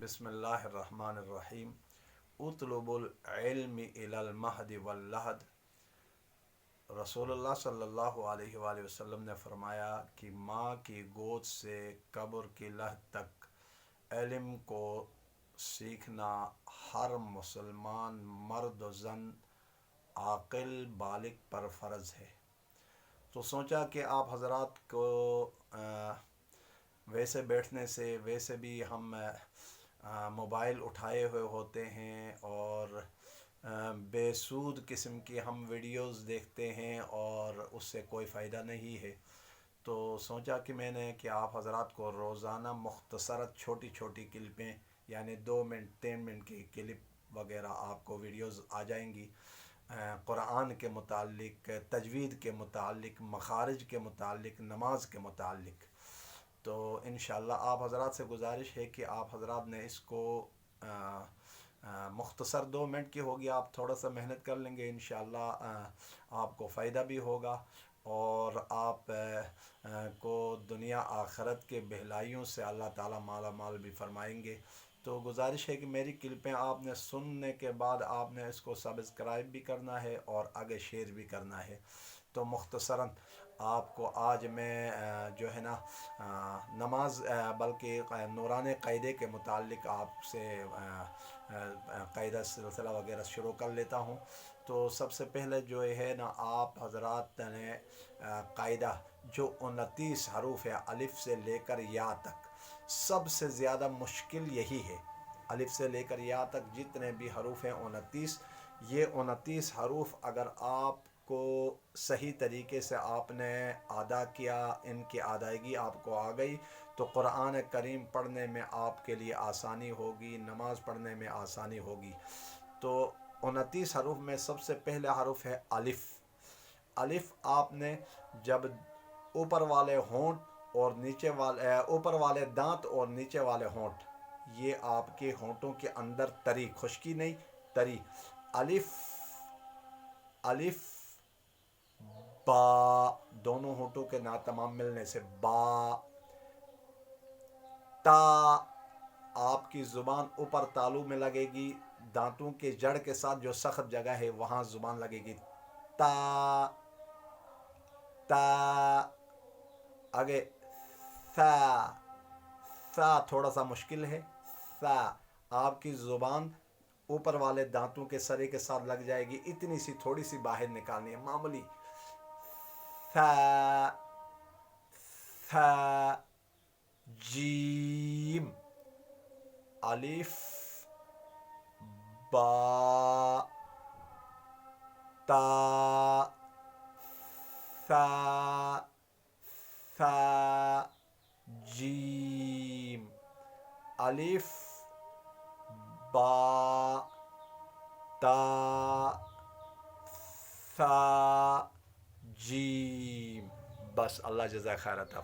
بسم اللہ الرحمن الرحیم۔ اطلب العلم الی المہد واللحد۔ رسول اللہ صلی اللہ علیہ وآلہ وسلم نے فرمایا کہ ماں کی گود سے قبر کی لحد تک علم کو سیکھنا ہر مسلمان مرد و زن عاقل بالغ پر فرض ہے۔ تو سوچا کہ آپ حضرات کو ویسے بیٹھنے سے ویسے بھی ہم موبائل اٹھائے ہوئے ہوتے ہیں اور بے سود قسم کی ہم ویڈیوز دیکھتے ہیں اور اس سے کوئی فائدہ نہیں ہے، تو سوچا کہ میں نے کہ آپ حضرات کو روزانہ مختصر چھوٹی چھوٹی کلپیں، یعنی 2 منٹ 3 منٹ کی کلپ وغیرہ آپ کو ویڈیوز آ جائیں گی قرآن کے متعلق، تجوید کے متعلق، مخارج کے متعلق، نماز کے متعلق۔ تو انشاءاللہ آپ حضرات سے گزارش ہے کہ آپ حضرات نے اس کو مختصر 2 منٹ کی ہوگی، آپ تھوڑا سا محنت کر لیں گے، انشاءاللہ آپ کو فائدہ بھی ہوگا اور آپ کو دنیا آخرت کے بہلائیوں سے اللہ تعالیٰ مالا مال بھی فرمائیں گے۔ تو گزارش ہے کہ میری کلپیں آپ نے سننے کے بعد آپ نے اس کو سبسکرائب بھی کرنا ہے اور آگے شیئر بھی کرنا ہے۔ تو مختصراً آپ کو آج میں جو ہے نا نماز بلکہ نورانی قاعدے کے متعلق آپ سے قاعدہ سلسلہ وغیرہ شروع کر لیتا ہوں۔ تو سب سے پہلے جو ہے نا آپ حضرات نے قاعدہ جو 29 حروف ہے الف سے لے کر یا تک، سب سے زیادہ مشکل یہی ہے۔ الف سے لے کر یا تک جتنے بھی حروف ہیں 29، یہ 29 حروف اگر آپ کو صحیح طریقے سے آپ نے ادا کیا، ان کی ادائیگی آپ کو آ گئی تو قرآن کریم پڑھنے میں آپ کے لیے آسانی ہوگی، نماز پڑھنے میں آسانی ہوگی۔ تو 29 حروف میں سب سے پہلا حرف ہے الف۔ الف آپ نے جب اوپر والے ہونٹ اور نیچے والے اوپر والے دانت اور نیچے والے ہونٹ، یہ آپ کے ہونٹوں کے اندر تری، خشکی نہیں تری، الف الف با، دونوں ہونٹوں کے تمام ملنے سے با، تا، آپ کی زبان اوپر تالو میں لگے گی، دانتوں کے جڑ کے ساتھ جو سخت جگہ ہے وہاں زبان لگے گی، تا تا، آگے ثا، ثا تھوڑا سا مشکل ہے، ثا آپ کی زبان اوپر والے دانتوں کے سرے کے ساتھ لگ جائے گی، اتنی سی تھوڑی سی باہر نکالنی ہے، معمولی، ثا ثا، جیم، الف با تا ثا ثا، جیم، الف با تا ثا، جیم۔ بس اللہ جزائے خیر عطا